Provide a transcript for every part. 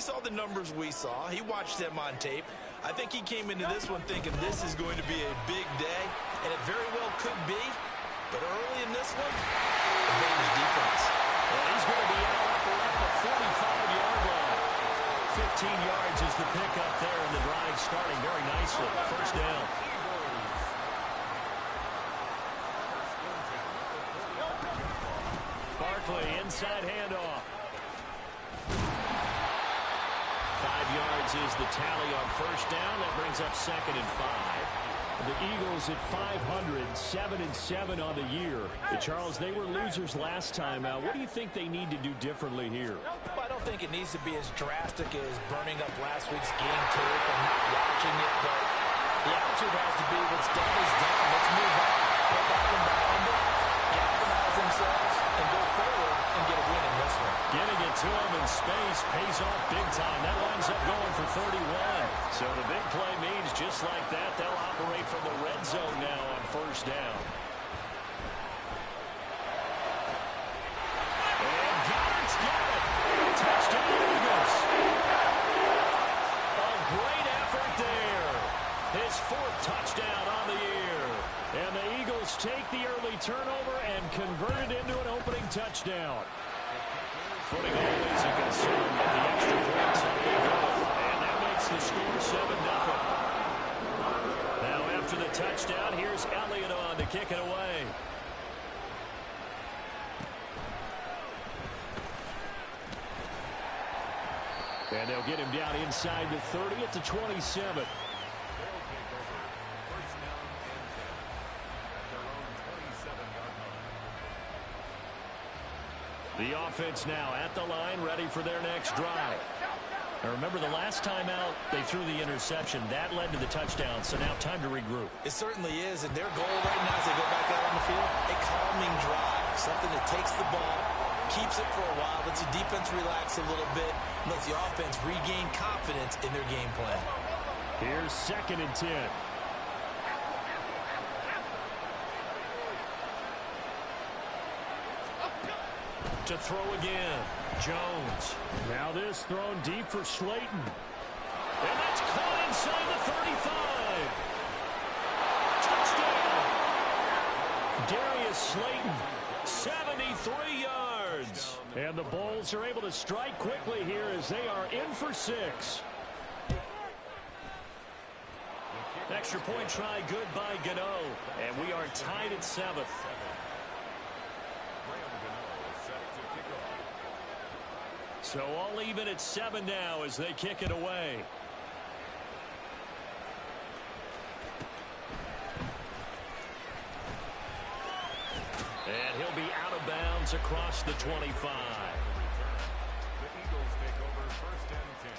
saw the numbers we saw. He watched them on tape. I think he came into this one thinking this is going to be a big day, and it very well could be. But early in this one, advantage defense. Well, he's going to be out around the 45-yard line. 15 yards is the pickup there, and the drive starting very nicely. First down. Barkley, inside handoff. 5 yards is the tally on first down. That brings up 2nd and 5. The Eagles at 500, 7-7 on the year. Charles, they were losers last time out. What do you think they need to do differently here? Well, I don't think it needs to be as drastic as burning up last week's game tape or not watching it, but the attitude has to be what's done is done. Let's move on. Put that one behind them, galvanize themselves, and go forward and get a win in this one. Getting it to him in space pays off big time. That winds up going for 31. So the big play means just like that, they'll operate from the red zone now on first down. And Goddard's got it. Touchdown Eagles. A great effort there. His 4th touchdown on the year. And the Eagles take the early turnover and convert it into an opening touchdown. Footing always a concern, but the extra points help them go. And that makes the score 7-0. Now after the touchdown, here's Elliott on to kick it away. And they'll get him down inside the 30 at the 27. The offense now at the line, ready for their next drive. Now remember, the last time out, they threw the interception. That led to the touchdown, so now time to regroup. It certainly is, and their goal right now as they go back out on the field, a calming drive, something that takes the ball, keeps it for a while, lets the defense relax a little bit, and lets the offense regain confidence in their game plan. Here's 2nd and 10. To throw again, Jones. Now this thrown deep for Slayton. And that's caught inside the 35. Touchdown. Darius Slayton, 73 yards. And the Bulls are able to strike quickly here as they are in for 6. Extra point try good by Gano. And we are tied at 7. So all even at 7 now as they kick it away. And he'll be out of bounds across the 25. The Eagles take over 1st and 10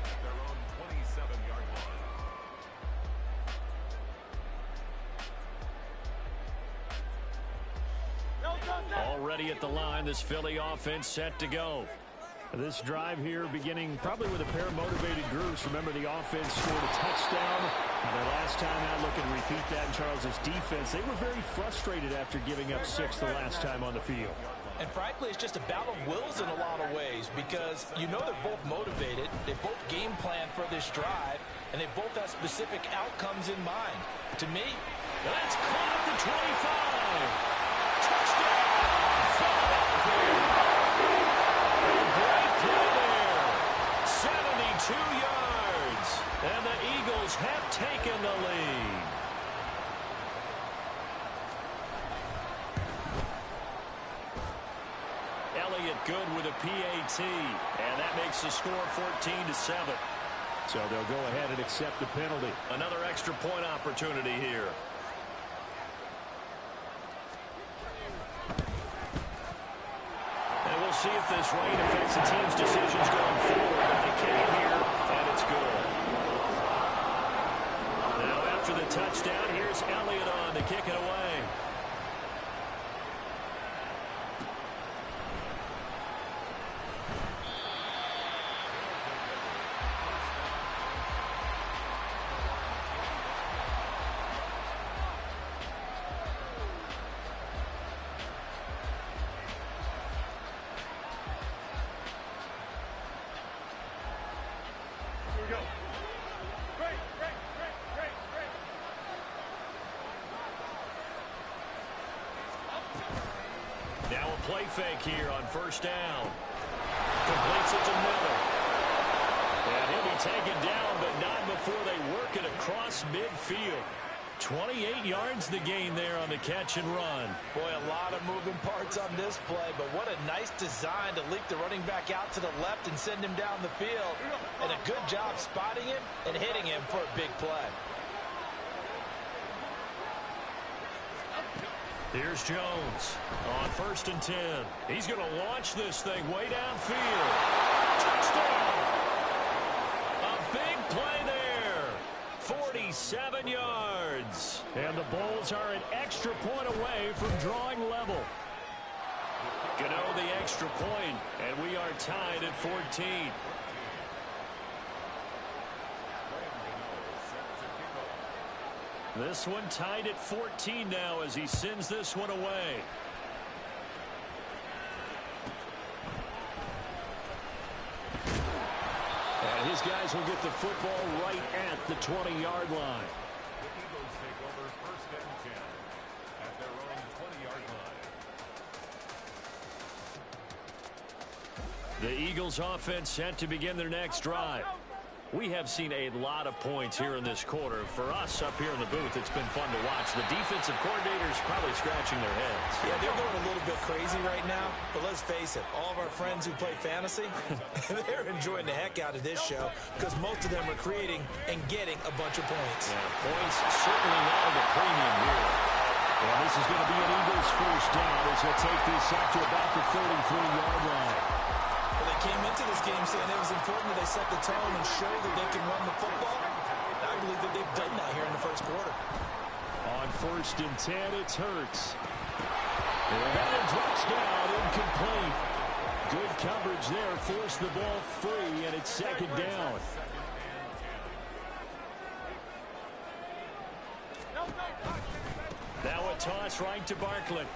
at their own 27-yard line. Already at the line, this Philly offense set to go. This drive here beginning probably with a pair of motivated groups. Remember, the offense scored a touchdown. And their last time out, look and repeat that in Charles's defense. They were very frustrated after giving up 6 the last time on the field. And frankly, it's just a battle of wills in a lot of ways because you know they're both motivated. They both game plan for this drive, and they both have specific outcomes in mind. To me, that's caught at the 25. Touchdown! Philadelphia! Great play there. 72 yards. And the Eagles have taken the lead. Elliott good with a PAT. And that makes the score 14-7. So they'll go ahead and accept the penalty. Another extra point opportunity here. And we'll see if this rain affects the team's decisions going forward. But they kick it here, and it's good. Now after the touchdown, here's Elliott on to kick it away. play fake here on first down. Completes it to Miller. And he'll be taken down, but not before they work it across midfield. 28 yards the gain there on the catch and run. Boy, a lot of moving parts on this play, but what a nice design to leak the running back out to the left and send him down the field. And a good job spotting him and hitting him for a big play. Here's Jones on 1st and 10. He's going to launch this thing way downfield. Touchdown! A big play there. 47 yards. And the Bulls are an extra point away from drawing level. Gano the extra point, and we are tied at 14. This one tied at 14 now as he sends this one away. And his guys will get the football right at the 20-yard line. The Eagles take over 1st and 10 at their own 20-yard line. The Eagles offense set to begin their next drive. We have seen a lot of points here in this quarter. For us up here in the booth, it's been fun to watch. The defensive coordinators probably scratching their heads. Yeah, they're going a little bit crazy right now, but let's face it, all of our friends who play fantasy, they're enjoying the heck out of this show because most of them are creating and getting a bunch of points. Yeah, points certainly not the premium here. And this is going to be an Eagles first down as he'll take this up to about the 33-yard line. Well, they came into this game saying it was important that they set the tone and show that they can run the football. I believe that they've done that here in the first quarter. On 1st and 10, it's Hurts. And that one drops down, incomplete. Good coverage there, forced the ball free, and it's 2nd down. Now a toss right to Barkley.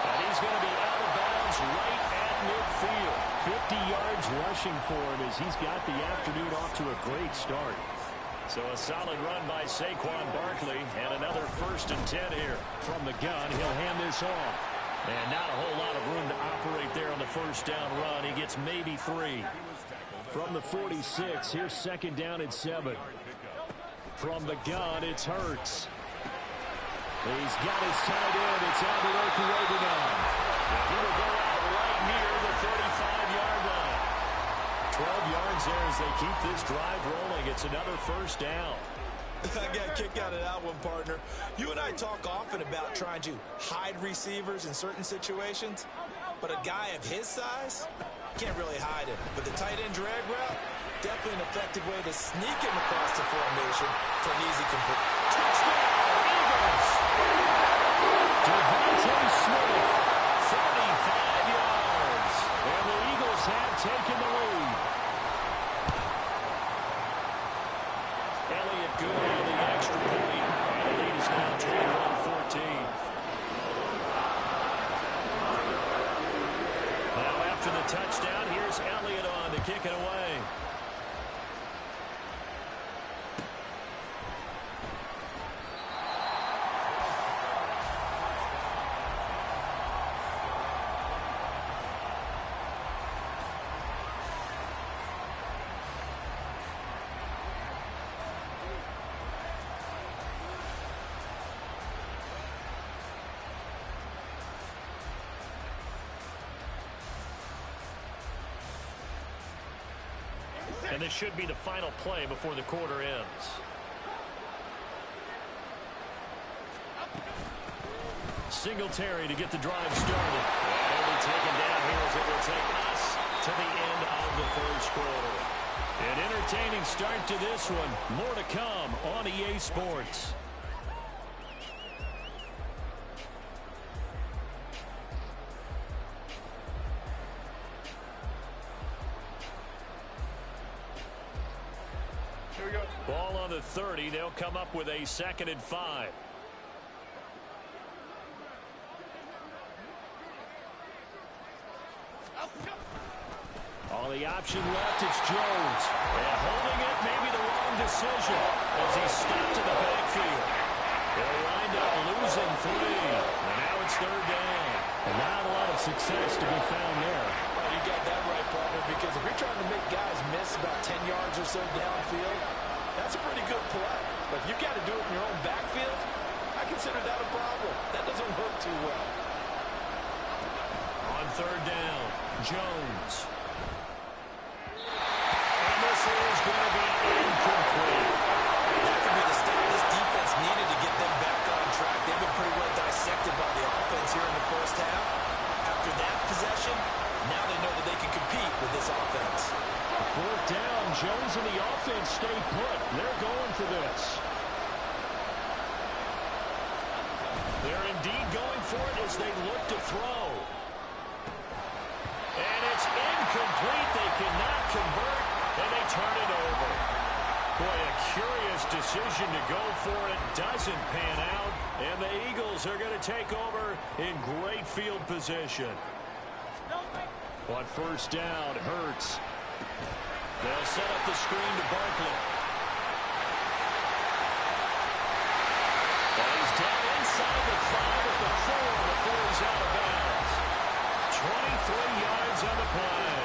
And he's going to be out of bounds right at midfield. 50 yards rushing for him as he's got the afternoon off to a great start. So a solid run by Saquon Barkley, and another 1st and 10 here. From the gun, he'll hand this off. And not a whole lot of room to operate there on the first down run. He gets maybe 3. From the 46, here's 2nd down and 7. From the gun, it's Hurts. He's got his tight end. It's Adeleke Obegon. He will go out right near the 35-yard line. 12 yards there as they keep this drive rolling. It's another 1st down. I got a kick out of that one, partner. You and I talk often about trying to hide receivers in certain situations, but a guy of his size can't really hide him. But the tight end drag route, definitely an effective way to sneak him across the formation for an easy complete. Touchdown, Eagles! Devontae Smith, 45 yards. And the Eagles have taken the lead. Elliott good on the extra point. And the lead is now 21-14. Now after the touchdown, here's Elliott on to kick it away. And this should be the final play before the quarter ends. Singletary to get the drive started. And he'll be taken down here as it will take us to the end of the first quarter. An entertaining start to this one. More to come on EA Sports. Ball on the 30. They'll come up with a 2nd and 5. On the option left, it's Jones. And holding it, maybe the wrong decision as he stopped in the backfield. They'll wind up losing 3. And now it's 3rd down. And not a lot of success to be found there. Well, you got that right, partner, because if you're trying to make guys miss about 10 yards or so downfield, that's a pretty good play. But if you've got to do it in your own backfield, I consider that a problem. That doesn't work too well. On 3rd down, Jones. And this is going to be incomplete. That could be the stop this defense needed to get them back on track. They've been pretty well dissected by the offense here in the first half. After that possession, now they know that they can compete with this offense. 4th down, Jones and the offense stay put. They're going for this. They're indeed going for it as they look to throw. And it's incomplete. They cannot convert, and they turn it over. Boy, a curious decision to go for it. Doesn't pan out, and the Eagles are going to take over in great field position. On 1st down, Hurts. They'll set up the screen to Barkley. And he's down inside the 5 at the 4 before he's out of bounds. 23 yards on the play.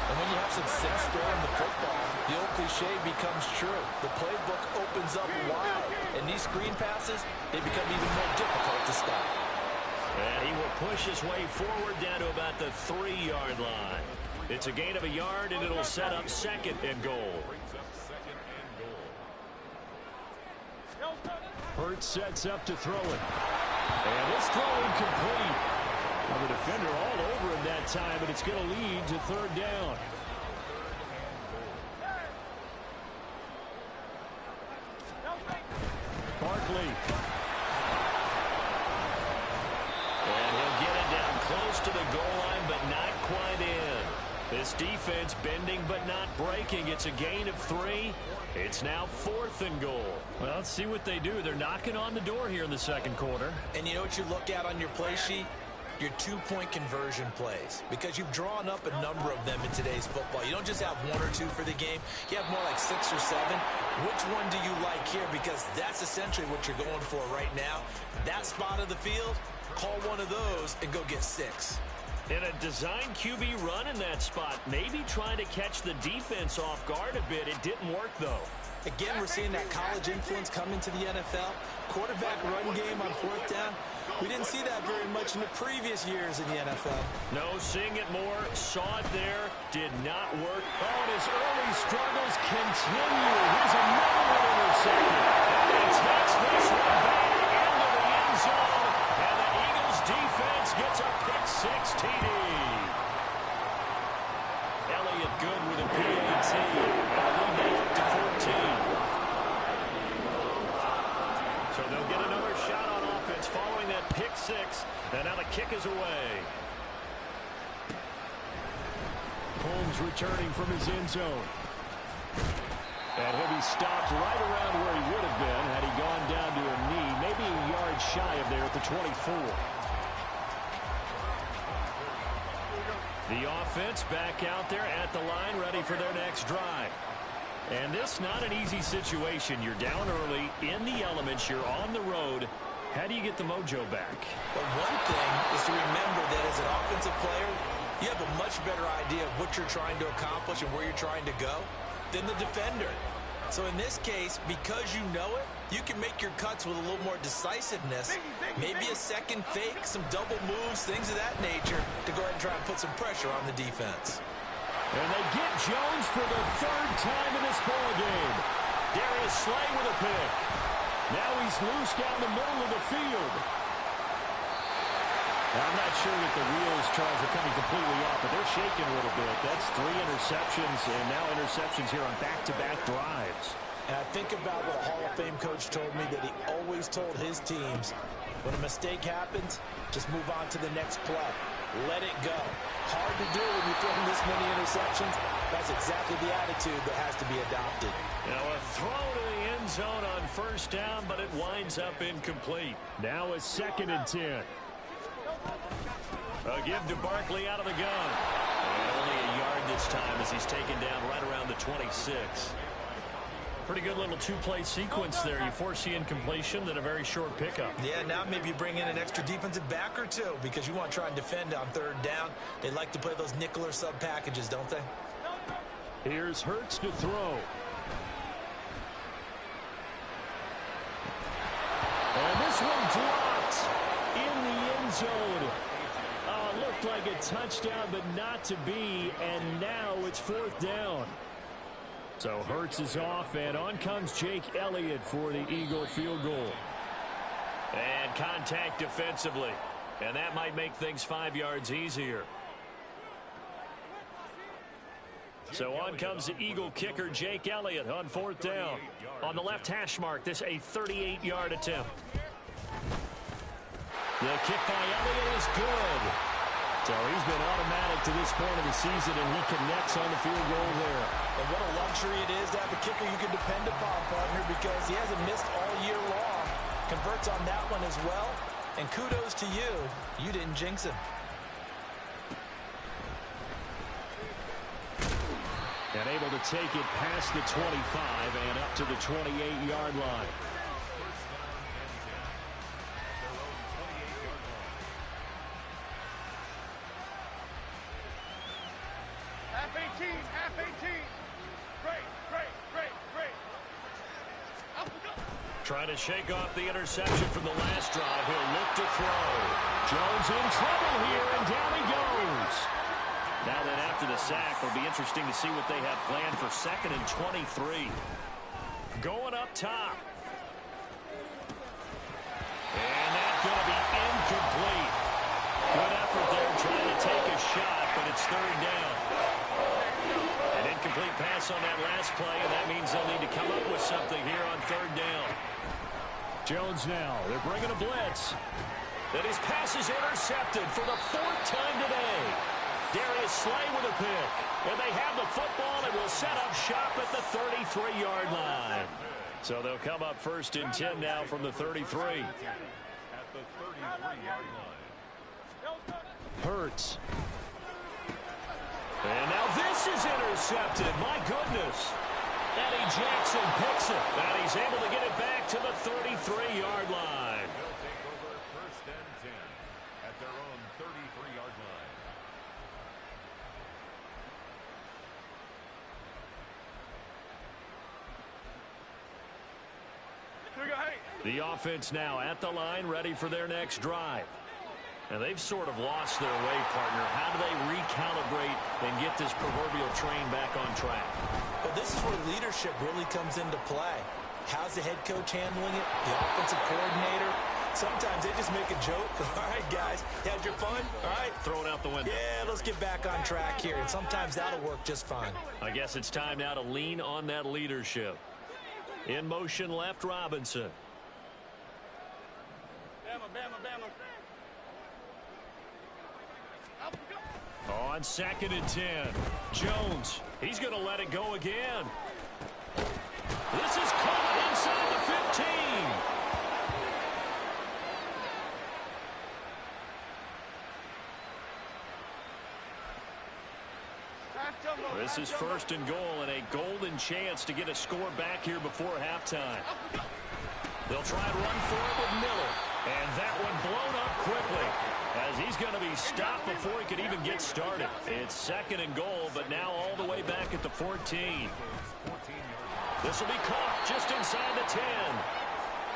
And when you have success throwing the football, the old cliche becomes true. The playbook opens up wide, and these screen passes, they become even more difficult to stop. And he will push his way forward down to about the 3-yard line. It's a gain of a yard, and it'll set up 2nd and goal. Hurts sets up to throw it. And this throw incomplete. Well, the defender all over him that time, but it's going to lead to 3rd down. Barkley. And he'll get it down close to the goal line, but not quite in. This defense bending but not breaking. It's a gain of 3. It's now 4th and goal. Well, let's see what they do. They're knocking on the door here in the 2nd quarter. And you know what you look at on your play sheet? Your 2-point conversion plays, because you've drawn up a number of them in today's football. You don't just have 1 or 2 for the game. You have more like 6 or 7. Which one do you like here? Because that's essentially what you're going for right now. That spot of the field, call one of those and go get 6. In a design QB run in that spot, maybe trying to catch the defense off guard a bit. It didn't work, though. Again, we're seeing that college influence come into the NFL. Quarterback run game on 4th down. We didn't see that very much in the previous years in the NFL. No, seeing it more. Saw it there. Did not work. Oh, and his early struggles continue. Here's another one intercepted. And he takes this one back into the end zone. And the Eagles defense gets a pick-6 TD. Elliott good with a PAT. And lead up to 14. So they'll get another shot on offense following that pick-6. And now the kick is away. Holmes returning from his end zone. And he'll be stopped right around where he would have been had he gone down to a knee, maybe a yard shy of there at the 24. The offense back out there at the line, ready for their next drive. And this not an easy situation. You're down early, in the elements, you're on the road. How do you get the mojo back? Well, one thing is to remember that as an offensive player, you have a much better idea of what you're trying to accomplish and where you're trying to go than the defender. So in this case, because you know it, you can make your cuts with a little more decisiveness. Maybe a second fake, some double moves, things of that nature to go ahead and try and put some pressure on the defense. And they get Jones for the 3rd time in this ballgame. Darius Slay with a pick. Now he's loose down the middle of the field. I'm not sure that the wheels, Charles, are coming completely off, but they're shaking a little bit. That's 3 interceptions, and now interceptions here on back-to-back drives. And I think about what a Hall of Fame coach told me, that he always told his teams, when a mistake happens, just move on to the next play. Let it go. Hard to do when you're throwing this many interceptions. That's exactly the attitude that has to be adopted. Now a throw to the end zone on 1st down, but it winds up incomplete. Now a 2nd and 10. A give to Barkley out of the gun. And only a yard this time as he's taken down right around the 26. Pretty good little two-play sequence there. You force the incompletion, then a very short pickup. Yeah, now maybe you bring in an extra defensive back or two because you want to try and defend on third down. They like to play those nickel or sub packages, don't they? Here's Hurts to throw. And this one dropped in the end zone. Looked like a touchdown, but not to be, and now it's fourth down. So Hurts is off, and on comes Jake Elliott for the Eagle field goal. And contact defensively, and that might make things 5 yards easier. So on comes the Eagle kicker, Jake Elliott, on fourth down. On the left hash mark, this a 38-yard attempt. The kick by Elliott is good. So he's been automatic to this point of the season, and he connects on the field goal there. And what a luxury it is to have a kicker you can depend upon, partner, because he hasn't missed all year long. Converts on that one as well. And kudos to you. You didn't jinx him. And able to take it past the 25 and up to the 28-yard line. Half 18. Great. Trying to shake off the interception from the last drive. He'll look to throw. Jones in trouble here, and down he goes. Now then, after the sack, it'll be interesting to see what they have planned for 2nd and 23. Going up top. And that's going to be incomplete. Good effort there trying to take a shot, but it's third down. An incomplete pass on that last play, and that means they'll need to come up with something here on third down. Jones now, they're bringing a blitz. Then his pass is intercepted for the 4th time today. Darius Slay with a pick. And they have the football and will set up shop at the 33-yard line. So they'll come up 1st and 10 now from the 33. At the 33-yard line. Hurts. And now this is intercepted. My goodness. Eddie Jackson picks it. And he's able to get it back to the 33-yard line. They'll take over 1st and 10 at their own 33-yard line. The offense now at the line, ready for their next drive. And they've sort of lost their way, partner. How do they recalibrate and get this proverbial train back on track? Well, this is where leadership really comes into play. How's the head coach handling it? The offensive coordinator? Sometimes they just make a joke. All right, guys, had your fun? All right. Throw it out the window. Yeah, let's get back on track here. And sometimes that'll work just fine. I guess it's time now to lean on that leadership. In motion left, Robinson. Bama. On 2nd and 10. Jones. He's going to let it go again. This is caught inside the 15. This is 1st and goal and a golden chance to get a score back here before halftime. They'll try and run for it with Miller. And that one blown up quickly as he's going to be stopped before he could even get started. It's 2nd and goal, but now all the way back at the 14. This will be caught just inside the 10.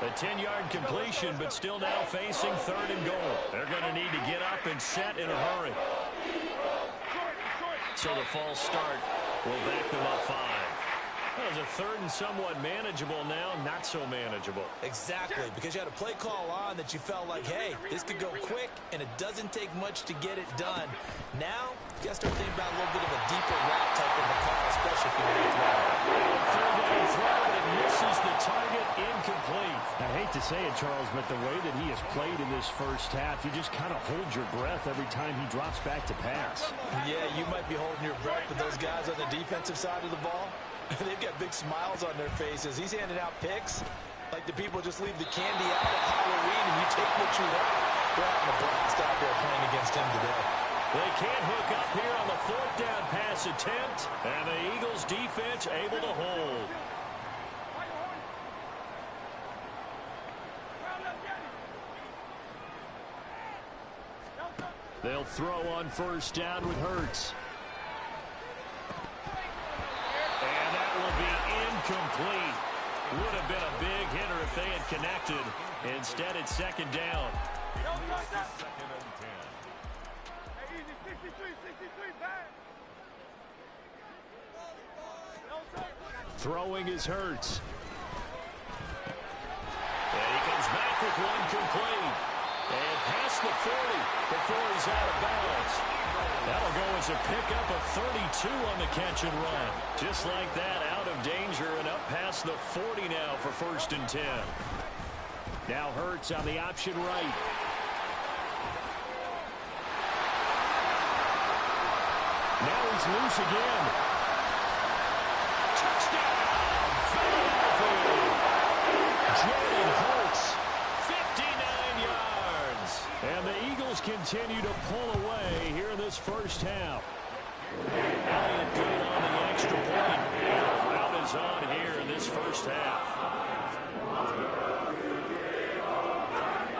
A 10-yard completion, but still now facing 3rd and goal. They're going to need to get up and set in a hurry. So the false start will back them up 5. That was a 3rd and somewhat manageable, now not so manageable. Exactly, because you had a play call on that you felt like, hey, this could go quick, and it doesn't take much to get it done. Now, you got to start thinking about a little bit of a deeper route type of a call, especially if you want to throw. Third down throw, but it misses the target, incomplete. I hate to say it, Charles, but the way that he has played in this first half, you just kind of hold your breath every time he drops back to pass. Yeah, you might be holding your breath, but those guys on the defensive side of the ball, they've got big smiles on their faces. He's handing out picks like the people just leave the candy out at Halloween and you take what you want. They're having a blast out there playing against him today. They can't hook up here on the 4th down pass attempt, and the Eagles defense able to hold. They'll throw on first down with Hurts. And that will be incomplete. Would have been a big hitter if they had connected. Instead, it's second down. Second and 10. Hey, easy, 63, 63, back. Throwing is Hurts. And he comes back with one complete. And past the 40 before he's out of bounds. That'll go as a pickup of 32 on the catch and run. Just like that, out of danger and up past the 40 now for first and 10. Now Hurts on the option right. Now he's loose again. Touchdown! Philadelphia! Jalen Hurts, 59 yards. And the Eagles continue to pull away here in this first half. Elliott good on the extra point. And the rout is on here in this first half.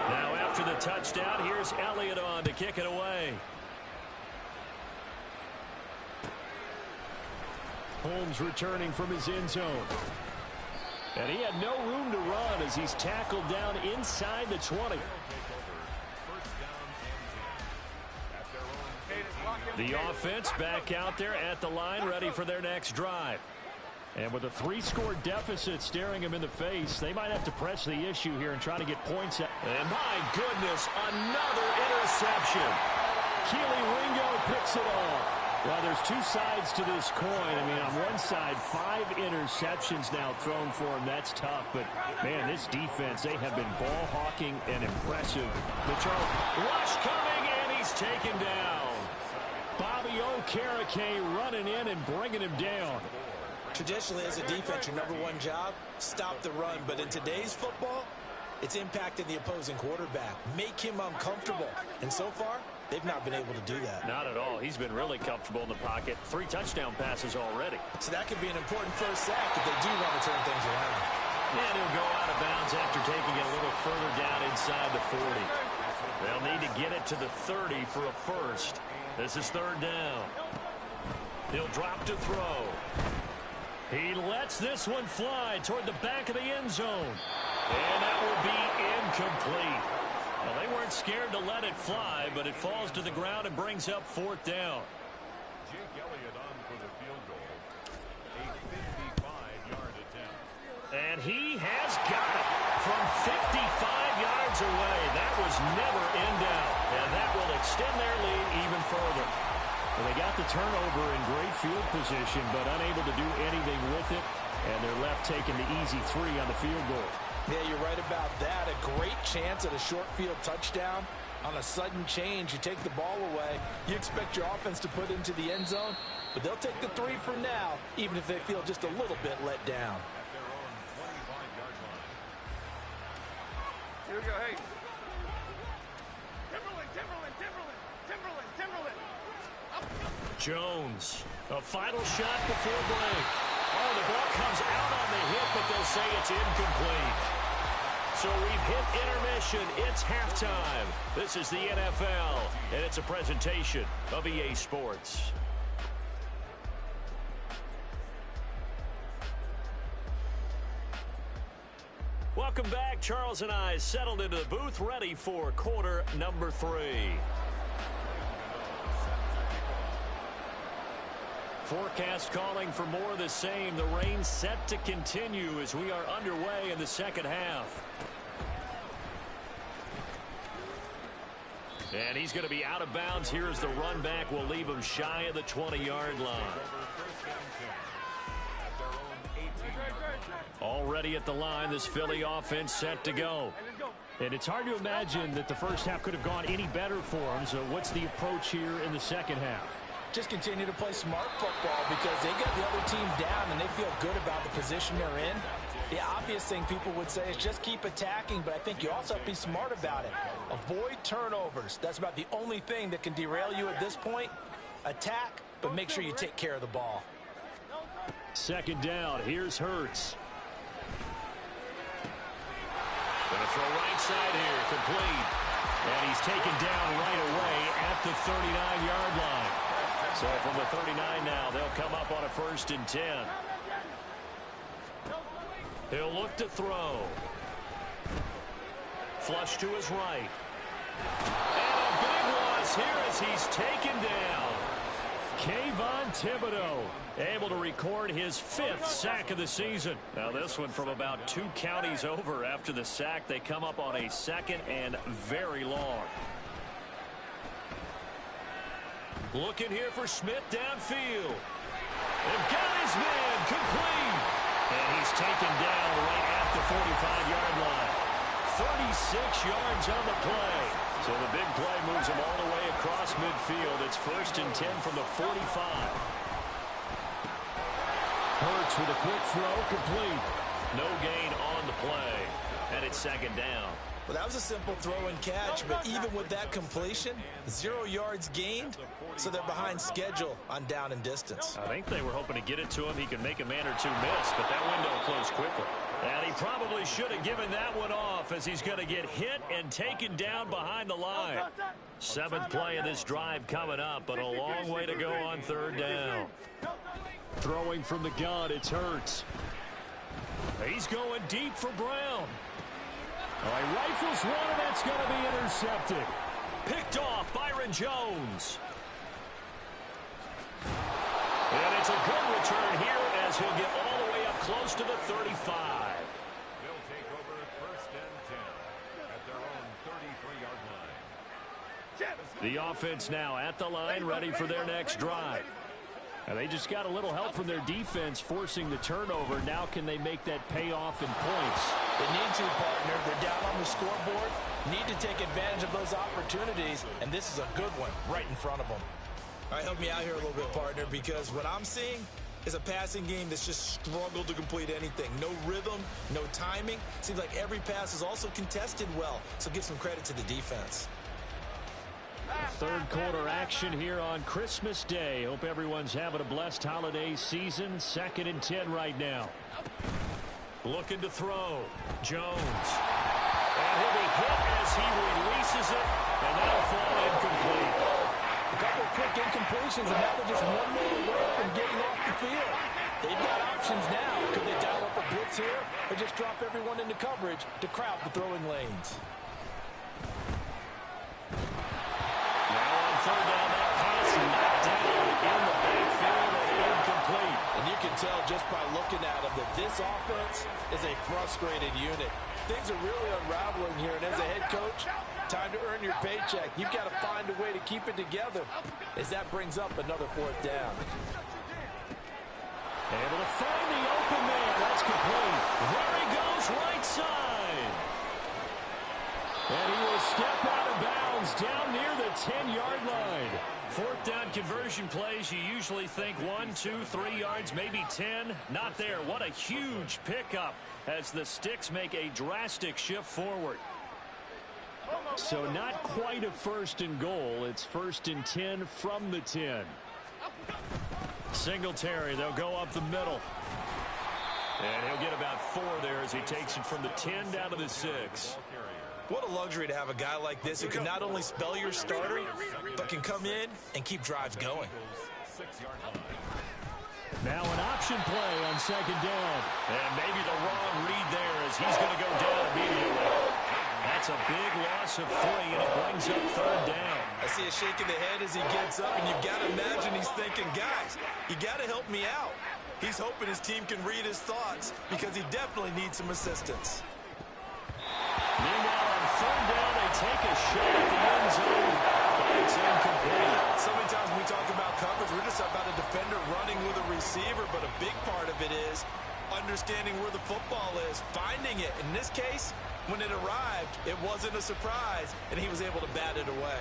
Now after the touchdown, here's Elliott on to kick it away. Holmes returning from his end zone. And he had no room to run as he's tackled down inside the 20. The offense back out there at the line, ready for their next drive. And with a 3-score deficit staring him in the face, they might have to press the issue here and try to get points out. And my goodness, another interception. Keely Ringo picks it off. Well, there's two sides to this coin. I mean, on one side, 5 interceptions now thrown for him. That's tough. But, man, this defense, they have been ball hawking and impressive. The Charles rush coming, and he's taken down. Bobby Okereke running in and bringing him down. Traditionally, as a defense, your number one job, stop the run. But in today's football, it's impacting the opposing quarterback. Make him uncomfortable. And so far, they've not been able to do that. Not at all. He's been really comfortable in the pocket. 3 touchdown passes already. So that could be an important first sack if they do want to turn things around. And he'll go out of bounds after taking it a little further down inside the 40. They'll need to get it to the 30 for a first. This is third down. He'll drop to throw. He lets this one fly toward the back of the end zone. And that will be incomplete. Well, they weren't scared to let it fly, but it falls to the ground and brings up fourth down. Jake Elliott on for the field goal. A 55-yard attempt. And he has got it from 55 yards away. That was never in doubt. And that will extend their lead even further. Well, they got the turnover in great field position, but unable to do anything with it. And they're left taking the easy 3 on the field goal. Yeah, you're right about that. A great chance at a short field touchdown. On a sudden change, you take the ball away. You expect your offense to put into the end zone, but they'll take the 3 for now, even if they feel just a little bit let down. At their own 25-yard line. Here we go, hey. Timberland, Timberland, Timberland, Timberland, Timberland. Up. Jones, a final shot before break. Oh, the ball comes out on the hit, but they'll say it's incomplete. So we've hit intermission. It's halftime. This is the NFL, and it's a presentation of EA Sports. Welcome back. Charles and I settled into the booth, ready for quarter number 3. Forecast calling for more of the same. The rain set to continue as we are underway in the second half. And he's going to be out of bounds here as the run back will leave him shy of the 20-yard line. Already at the line, this Philly offense set to go. And it's hard to imagine that the first half could have gone any better for them. So what's the approach here in the second half? Just continue to play smart football because they get the other team down and they feel good about the position they're in. The obvious thing people would say is just keep attacking, but I think you also have to be smart about it. Avoid turnovers. That's about the only thing that can derail you at this point. Attack, but make sure you take care of the ball. Second down. Here's Hurts. Gonna throw right side here. Complete. And he's taken down right away at the 39-yard line. So from the 39 now, they'll come up on a 1st and 10. He'll look to throw. Flush to his right. And a big loss here as he's taken down. Kayvon Thibodeaux able to record his 5th sack of the season. Now this one from about 2 counties over after the sack. They come up on a 2nd and very long. Looking here for Smith downfield. They've got his man complete. And he's taken down right at the 45-yard line. 36 yards on the play. So the big play moves him all the way across midfield. It's 1st and 10 from the 45. Hurts with a quick throw, complete. No gain on the play. And it's 2nd down. Well, that was a simple throw and catch, but even with that completion, 0 yards gained, so they're behind schedule on down and distance. I think they were hoping to get it to him. He could make a man or two miss, but that window closed quickly. And he probably should have given that one off as he's going to get hit and taken down behind the line. 7th play of this drive coming up, but a long way to go on 3rd down. Throwing from the gun, it's Hurts. He's going deep for Brown. All right, rifles one, and that's going to be intercepted. Picked off Byron Jones. And it's a good return here as he'll get all the way up close to the 35. They'll take over 1st and 10 at their own 33-yard line. The offense now at the line, ready for their next drive. And they just got a little help from their defense forcing the turnover. Now can they make that pay off in points? They need to, partner. They're down on the scoreboard. Need to take advantage of those opportunities, and this is a good one right in front of them. All right, help me out here a little bit, partner, because what I'm seeing is a passing game that's just struggled to complete anything. No rhythm, no timing. Seems like every pass is also contested well, so give some credit to the defense. 3rd quarter action here on Christmas Day. Hope everyone's having a blessed holiday season. 2nd and 10 right now. Looking to throw. Jones. And he'll be hit as he releases it, and that'll fall incomplete. A couple of quick incompletions, and now they're just one more away from getting off the field. They've got options now. Could they dial up a blitz here or just drop everyone into coverage to crowd the throwing lanes? Now on 3rd down, that pass knocked down in the backfield and incomplete. And you can tell just by looking at them that this offense is a frustrated unit. Things are really unraveling here, and as a head coach, time to earn your paycheck. You've got to find a way to keep it together as that brings up another 4th down. Able to find the open man. That's complete. There he goes, right side. And he will step out of bounds down near the 10-yard line. 4th down conversion plays, you usually think 1, 2, 3 yards, maybe 10. Not there. What a huge pickup as the Sticks make a drastic shift forward. So not quite a 1st and goal. It's 1st and 10 from the 10. Singletary, they'll go up the middle. And he'll get about 4 there as he takes it from the 10 down to the 6. What a luxury to have a guy like this who can not only spell your starter, but can come in and keep drives going. Now an option play on 2nd down. And maybe the wrong read there as he's going to go down immediately. That's a big loss of 3, and it brings up 3rd down. I see a shake of the head as he gets up, and you've got to imagine he's thinking, guys, you got to help me out. He's hoping his team can read his thoughts because he definitely needs some assistance. Meanwhile, on 3rd down, they take a shot at the end zone, but it's incomplete. So many times when we talk about coverage, we're just about a defender running with a receiver, but a big part of it is understanding where the football is, finding it. In this case, when it arrived, it wasn't a surprise, and he was able to bat it away.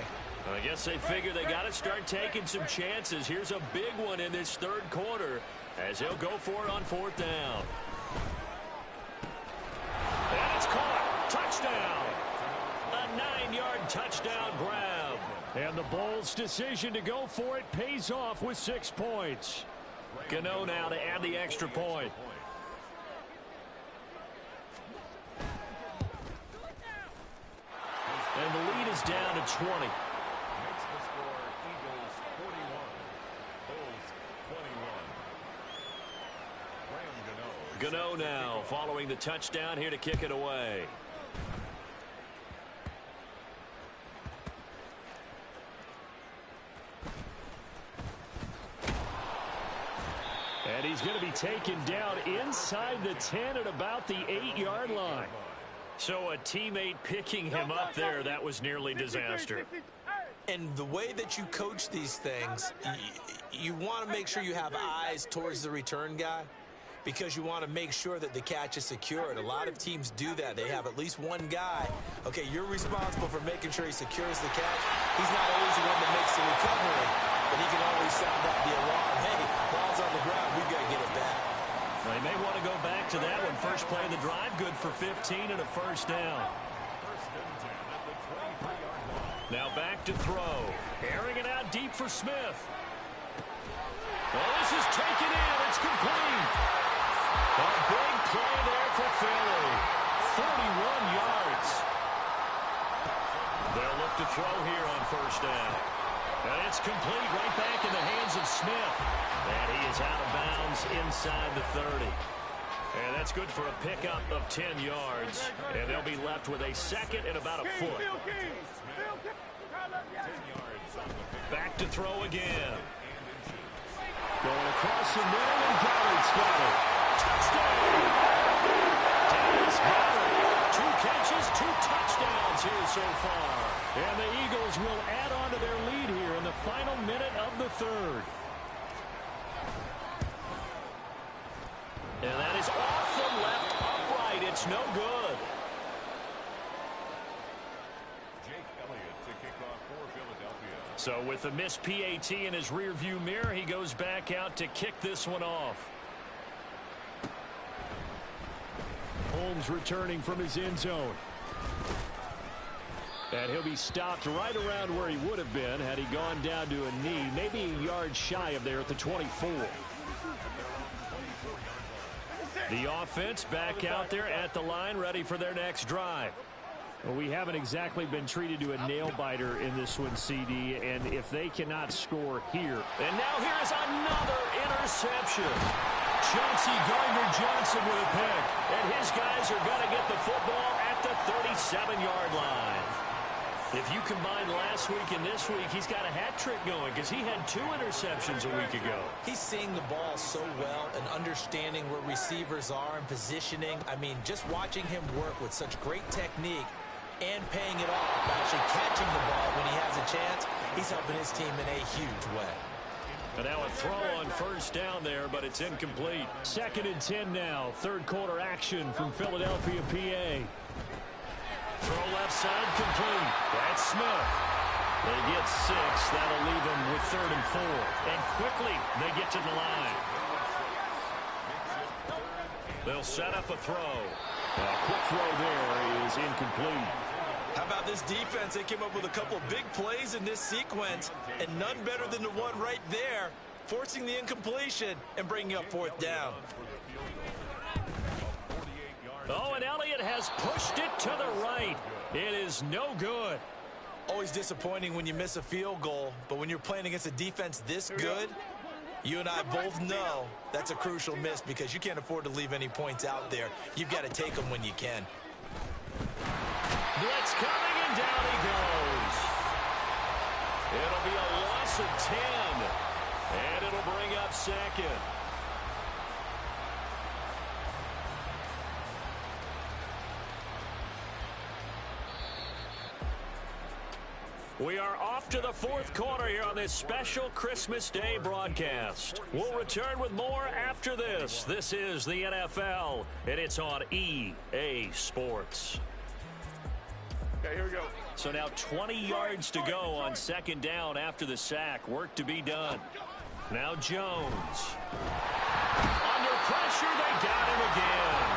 I guess they figure they got to start taking some chances. Here's a big one in this 3rd quarter as he'll go for it on 4th down. And it's caught. Touchdown. A 9-yard touchdown grab. And the Bulls' decision to go for it pays off with 6 points. Gano now to add the extra point. And the lead is down to 20. Makes the score Eagles 41, Bulls 21. Graham Gano now following the touchdown here to kick it away. And he's going to be taken down inside the 10 at about the 8-yard line. So a teammate picking him up there, that was nearly disaster. And the way that you coach these things, you want to make sure you have eyes towards the return guy because you want to make sure that the catch is secured. A lot of teams do that. They have at least one guy. Okay, you're responsible for making sure he secures the catch. He's not always the one that makes the recovery, but he can always sound out the alarm. Hey, ball's on the ground. We've got to get it back. Well, they may want to go back to that one. First play of the drive, good for 15 and a first down. Now back to throw. Airing it out deep for Smith. Well, this is taken in. It's complete. A big play there for Philly. 41 yards. They'll look to throw here on first down. And it's complete right back in the hands of Smith. And he is out of bounds inside the 30. And that's good for a pickup of 10 yards. And they'll be left with a second and about a foot. Back to throw again. Going across the middle, and Gallard's got it. Touchdown! Dallas Goedert. 2 catches, 2 touchdowns here so far. And the Eagles will add on to their lead here in the final minute of the third. And that is off the left upright. It's no good. Jake Elliott to kick off for Philadelphia. So with the missed PAT in his rearview mirror, he goes back out to kick this one off. Holmes returning from his end zone. And he'll be stopped right around where he would have been had he gone down to a knee, maybe a yard shy of there at the 24. The offense back out there at the line, ready for their next drive. Well, we haven't exactly been treated to a nail-biter in this one, CD, and if they cannot score here. And now here's another interception. Chauncey Gardner-Johnson with a pick, and his guys are going to get the football at the 37-yard line. If you combine last week and this week, he's got a hat trick going because he had 2 interceptions a week ago. He's seeing the ball so well and understanding where receivers are and positioning. I mean, just watching him work with such great technique and paying it off, actually catching the ball when he has a chance, he's helping his team in a huge way. And now a throw on first down there, but it's incomplete. 2nd and 10 now. Third quarter action from Philadelphia, PA. Throw left side complete. That's Smith. They get 6. That'll leave them with 3rd and 4. And quickly they get to the line. They'll set up a throw. A quick throw there is incomplete. How about this defense? They came up with a couple of big plays in this sequence, and none better than the one right there, forcing the incompletion and bringing up 4th down. Oh, and Elliott has pushed it to the right. It is no good. Always disappointing when you miss a field goal, but when you're playing against a defense this good, you and I both know that's a crucial miss because you can't afford to leave any points out there. You've got to take them when you can. Blitz coming, and down he goes. It'll be a loss of 10, and it'll bring up 2nd. We are off to the 4th quarter here on this special Christmas Day broadcast. We'll return with more after this. This is the NFL, and it's on EA Sports. Okay, here we go. So now 20 yards to go on 2nd down after the sack. Work to be done. Now Jones. Under pressure, they got him again.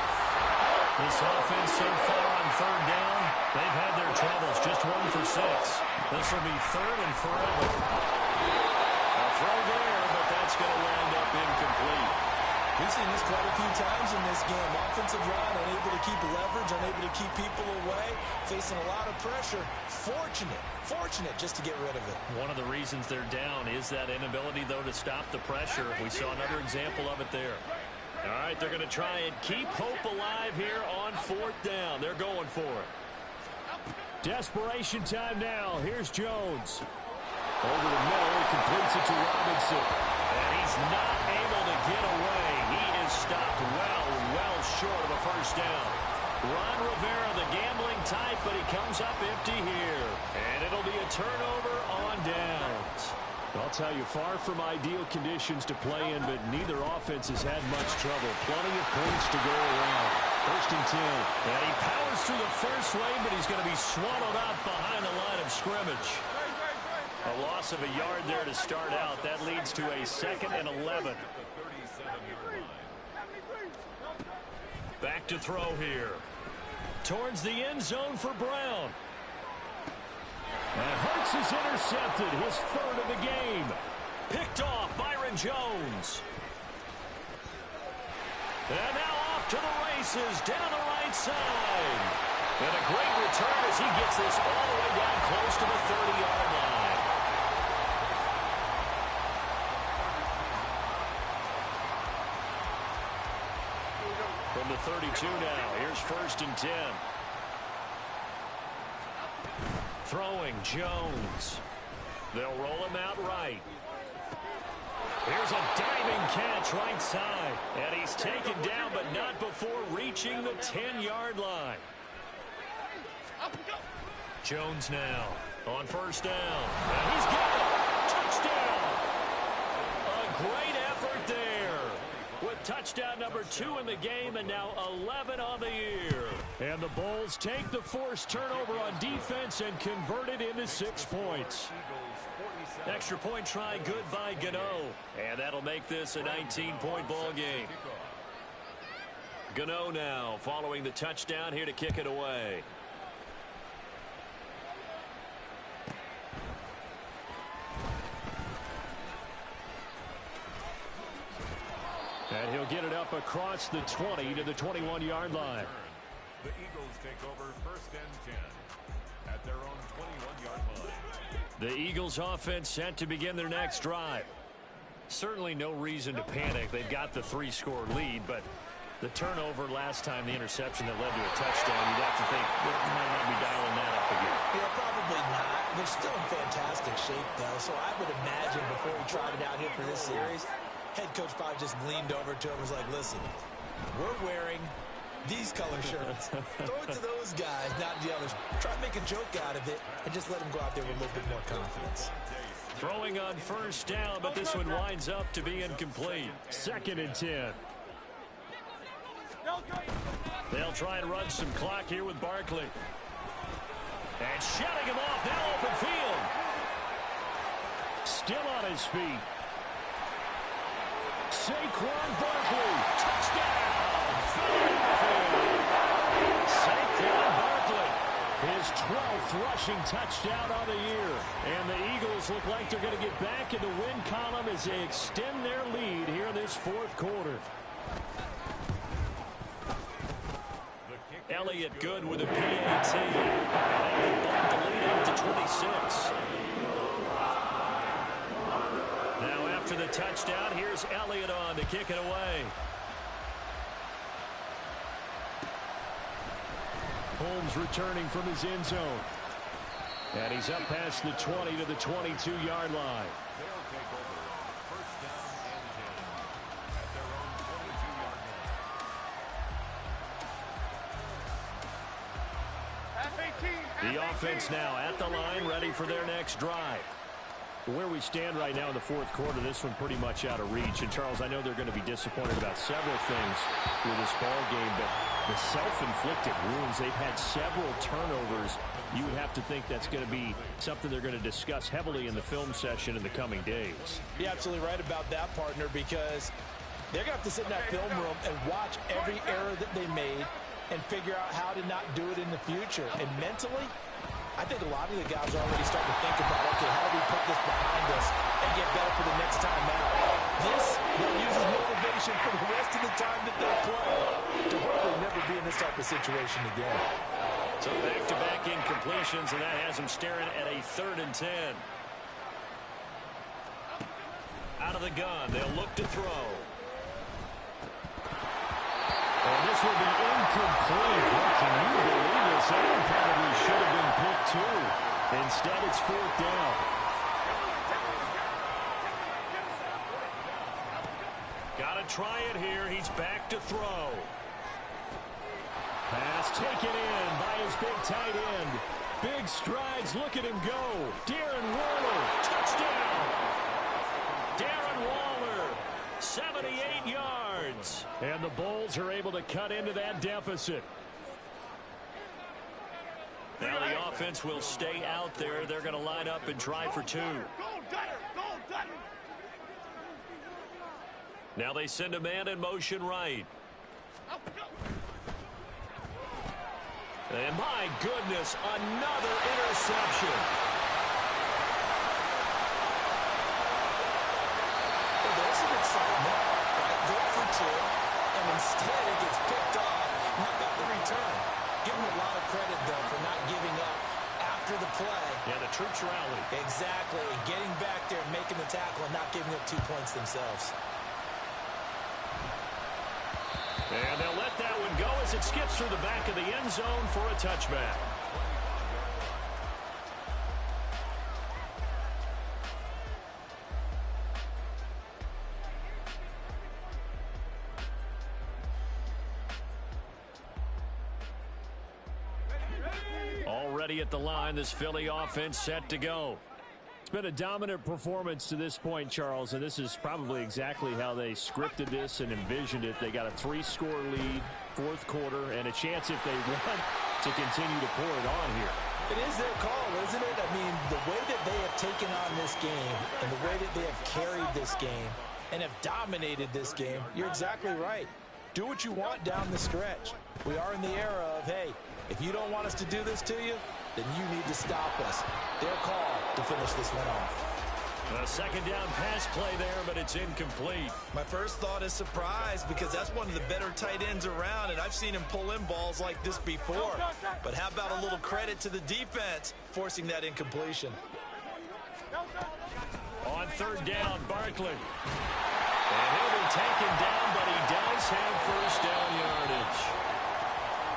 This offense so far on 3rd down, they've had their troubles. Just 1 for 6. This will be 3rd and forever. A throw there, but that's going to wind up incomplete. We've seen this quite a few times in this game. Offensive line unable to keep leverage, unable to keep people away, facing a lot of pressure. Fortunate just to get rid of it. One of the reasons they're down is that inability, though, to stop the pressure. We saw another example of it there. All right, they're going to try and keep hope alive here on 4th down. They're going for it. Desperation time now. Here's Jones. Over the middle, he completes it to Robinson. And he's not able to get away. He is stopped well short of a first down. Ron Rivera, the gambling type, but he comes up empty here. And it'll be a turnover on downs. I'll tell you, far from ideal conditions to play in, but neither offense has had much trouble. Plenty of points to go around. 1st and 10. And he powers through the first lane, but he's going to be swallowed up behind the line of scrimmage. A loss of a yard there to start out. That leads to a 2nd and 11. Back to throw here. Towards the end zone for Brown. And Hurts is intercepted, his 3rd of the game. Picked off Byron Jones. And now off to the races down the right side. And a great return as he gets this all the way down close to the 30-yard line. From the 32 now, here's 1st and 10. Throwing Jones. They'll roll him out right. Here's a diving catch right side. And he's taken down, but not before reaching the 10-yard line. Jones now on 1st down. And he's got it. Touchdown. A great effort there. With touchdown number 2 in the game and now 11 on the year. And the Bulls take the forced turnover on defense and convert it into 6 points. Extra point try good by Gano. And that'll make this a 19-point ball game. Gano now following the touchdown here to kick it away. And he'll get it up across the 20 to the 21-yard line. The Eagles take over 1st and 10 at their own 21-yard line. The Eagles offense set to begin their next drive. Certainly no reason to panic. They've got the 3-score lead, but the turnover last time, the interception that led to a touchdown, you'd have to think they might not be dialing that up again. Yeah, probably not. They're still in fantastic shape, though, so I would imagine before he tried it out here for this series, head coach probably just leaned over to him and was like, listen, we're wearing these color shirts. Throw it to those guys, not the others. Try to make a joke out of it and just let them go out there with a little bit more confidence. Throwing on 1st down, but this one winds up to be incomplete. 2nd and 10. They'll try and run some clock here with Barkley. And shutting him off, now open field. Still on his feet. Saquon Barkley. Touchdown. Saquon Barkley. His 12th rushing touchdown on the year. And the Eagles look like they're going to get back in the win column as they extend their lead here in this 4th quarter. Elliott good with a PAT. And they bumped the lead up to 26. Now after the touchdown, here's Elliott on to kick it away. Holmes returning from his end zone. And he's up past the 20 to the 22-yard line. They'll take over 1st down and 10 at their own 22-yard line. The offense now at the line, ready for their next drive. Where we stand right now in the 4th quarter, this one pretty much out of reach. And, Charles, I know they're going to be disappointed about several things with this ball game, but the self-inflicted wounds, they've had several turnovers. You would have to think that's going to be something they're going to discuss heavily in the film session in the coming days. You're absolutely right about that, partner, because they're going to have to sit in that film room and watch every error that they made and figure out how to not do it in the future. And mentally, I think a lot of the guys are already starting to think about, okay, how do we put this behind us and get better for the next time out? This will use as motivation situation for the rest of the time that they play to hopefully never be in this type of situation again. So back-to-back incompletions, and that has them staring at a 3rd and 10. Out of the gun, they'll look to throw. And this will be incomplete. What can you believe this? That probably should have been picked too. Instead, it's 4th down. Got to try it here. He's back to throw. Pass taken in by his big tight end. Big strides. Look at him go. Darren Waller. Touchdown. Darren Waller, 78 yards. And the Bulls are able to cut into that deficit. Now the offense will stay out there. They're going to line up and try for 2. Now they send a man in motion right. And my goodness, another interception. Well, there's an excitement, right? Go for 2, and instead it gets picked off. How about the return? Give him a lot of credit, though, for not giving up after the play. Yeah, the troops rallied. Exactly, and getting back there and making the tackle and not giving up 2 points themselves. And they'll let that one go as it skips through the back of the end zone for a touchback. Already at the line, this Philly offense set to go. It's been a dominant performance to this point, Charles, and this is probably exactly how they scripted this and envisioned it. They got a 3-score lead, 4th quarter, and a chance if they want to continue to pour it on here. It is their call, isn't it? I mean, the way that they have taken on this game and the way that they have carried this game and have dominated this game, you're exactly right. Do what you want down the stretch. We are in the era of, hey, if you don't want us to do this to you, then you need to stop us. Their call to finish this one off. A 2nd down pass play there, but it's incomplete. My first thought is surprise because that's one of the better tight ends around, and I've seen him pull in balls like this before. But how about a little credit to the defense forcing that incompletion? On 3rd down, Barkley. And he'll be taken down, but he does have 1st down yardage.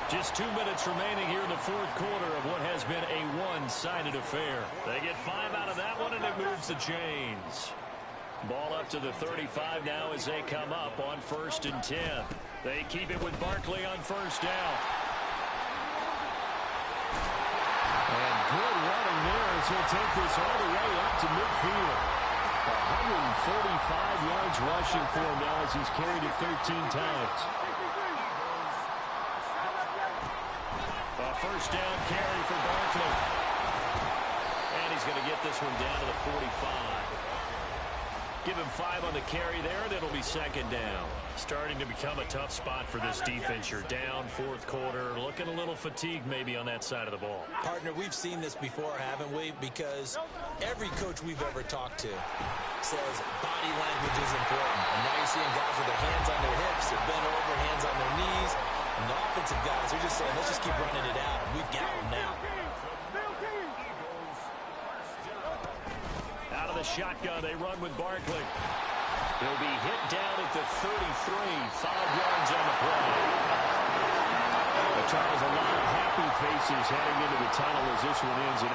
Just 2 minutes remaining here in the 4th quarter of what has been a one-sided affair. They get 5 out of that one, and it moves the chains. Ball up to the 35 now as they come up on 1st and 10. They keep it with Barkley on 1st down. And good running there as he'll take this all the way up to midfield. 145 yards rushing for him now as he's carried it 13 times. A 1st down carry for Barkley. And he's going to get this one down to the 45. Give him 5 on the carry there, and it'll be 2nd down. Starting to become a tough spot for this defense. You're down 4th quarter, looking a little fatigued maybe on that side of the ball. Partner, we've seen this before, haven't we? Because every coach we've ever talked to says body language is important. And now you're seeing guys with their hands on their hips, they're bent over, hands on their knees. And the offensive guys are just saying, let's just keep running it out. And we've got them now. Out of the shotgun, they run with Barkley. He'll be hit down at the 33, 5 yards on the play. But Charles, a lot of happy faces heading into the tunnel as this one ends.